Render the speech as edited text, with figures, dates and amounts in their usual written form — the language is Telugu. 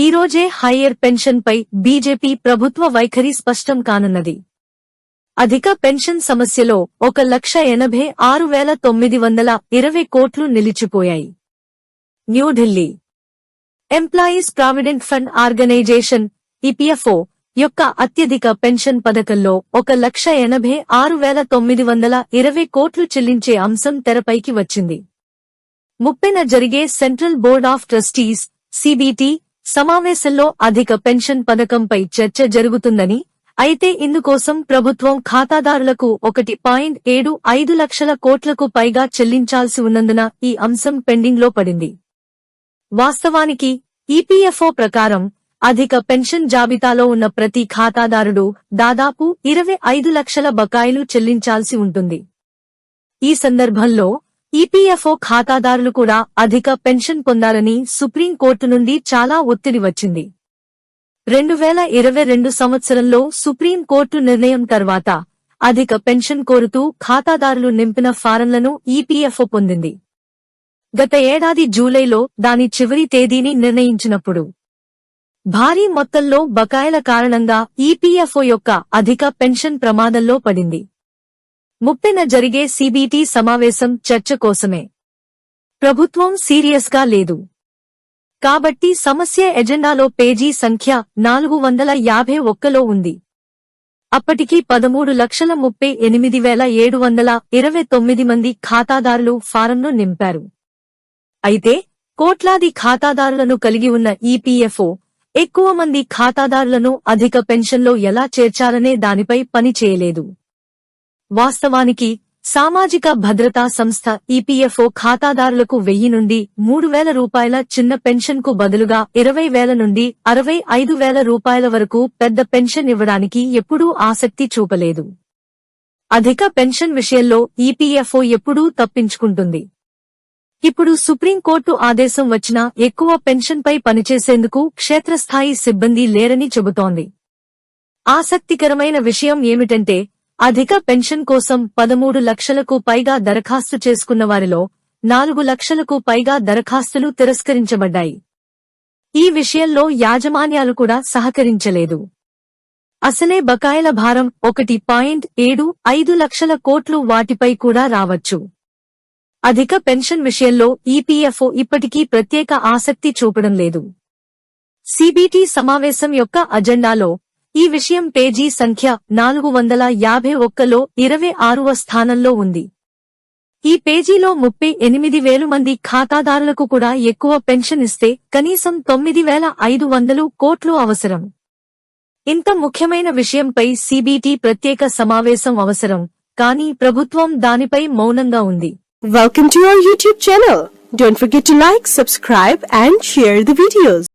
ఈరోజే హయ్యర్ పెన్షన్ పై బీజేపీ ప్రభుత్వ వైఖరి స్పష్టం కానున్నది. అధిక పెన్షన్ సమస్యలో 1,86,920 కోట్లు నిలిచిపోయాయి. New Delhi employees provident fund organisation EPFO యొక్క అత్యధిక పెన్షన్ పథకంలో 1,86,920 కోట్లు చెల్లించే అంశం తెరపైకి వచ్చింది. 30న జరిగే central board of trustees (CBT) సమావేశంలో అధిక పెన్షన్ పథకంపై చర్చ జరుగుతుందని, అయితే ఇందుకోసం ప్రభుత్వం ఖాతాదారులకు 1.75 లక్షల కోట్లకు పైగా చెల్లించాల్సి ఉన్నందున ఈ అంశం పెండింగ్లో పడింది. వాస్తవానికి ఈపీఎఫ్ఓ ప్రకారం అధిక పెన్షన్ జాబితాలో ఉన్న ప్రతి ఖాతాదారుడు దాదాపు 25 లక్షల బకాయిలు చెల్లించాల్సి ఉంటుంది. ఈ సందర్భంలో ఈపీఎఫ్ఓ ఖాతాదారులు కూడా అధిక పెన్షన్ పొందాలని సుప్రీంకోర్టు నుండి చాలా ఒత్తిడి వచ్చింది. 2022 సంవత్సరంలో సుప్రీంకోర్టు నిర్ణయం తర్వాత అధిక పెన్షన్ కోరుతూ ఖాతాదారులు నింపిన ఫారంలను ఈపీఎఫ్ఓ పొందింది. గత ఏడాది జూలైలో దాని చివరి తేదీని నిర్ణయించినప్పుడు భారీ మొత్తంలో బకాయిల కారణంగా ఈపీఎఫ్ఓ యొక్క అధిక పెన్షన్ ప్రమాదంలో పడింది. 30న జరిగే సిబిటి సమావేశం చర్చ కోసమే. ప్రభుత్వం సీరియస్గా లేదు కాబట్టి సమస్య ఎజెండాలో పేజీ సంఖ్య 451లో ఉంది. అప్పటికి 13,38,729 మంది ఖాతాదారులు ఫారంను నింపారు. అయితే కోట్లాది ఖాతాదారులను కలిగి ఉన్న ఈపీఎఫ్ఓ ఎక్కువ మంది ఖాతాదారులను అధిక పెన్షన్లో ఎలా చేర్చాలనే దానిపై పని చేయలేదు. వాస్తవానికి సామాజిక భద్రతా సంస్థ ఈపీఎఫ్ఓ ఖాతాదారులకు 1000 నుండి 3,000 రూపాయల చిన్న పెన్షన్కు బదులుగా 20,000 నుండి 65,000 రూపాయల వరకు పెద్ద పెన్షన్ ఇవ్వడానికి ఎప్పుడూ ఆసక్తి చూపలేదు. అధిక పెన్షన్ విషయంలో ఈపీఎఫ్ఓ ఎప్పుడూ తప్పించుకుంటుంది. ఇప్పుడు సుప్రీంకోర్టు ఆదేశం వచ్చినా ఎక్కువ పెన్షన్పై పనిచేసేందుకు క్షేత్రస్థాయి సిబ్బంది లేరని చెబుతోంది. ఆసక్తికరమైన విషయం ఏమిటంటే అధిక పెన్షన్ కోసం 13 లక్షలకు పైగా దరఖాస్తు చేసుకున్న వారిలో 4 లక్షలకు పైగా దరఖాస్తులు తిరస్కరించబడ్డాయి. ఈ విషయంలో యాజమాన్యాలు కూడా సహకరించలేదు. అసలే బకాయిల భారం 1.75 లక్షల కోట్లు వాటిపై కూడా రావచ్చు. అధిక పెన్షన్ విషయంలో ఈపీఎఫ్ఓ ఇప్పటికీ ప్రత్యేక ఆసక్తి చూపడం లేదు. సిబిటి సమావేశం యొక్క అజెండాలో ఈ విషయం పేజీ సంఖ్య 451లో 26వ స్థానంలో ఉంది. ఈ పేజీలో 38,000 మంది ఖాతాదారులకు కూడా ఎక్కువ పెన్షన్ ఇస్తే కనీసం 9,500 కోట్లు అవసరం. ఇంత ముఖ్యమైన విషయంపై సిబిటి ప్రత్యేక సమావేశం అవసరం, కానీ ప్రభుత్వం దానిపై మౌనంగా ఉంది. Welcome to our YouTube channel. Don't forget to like, subscribe and share the videos.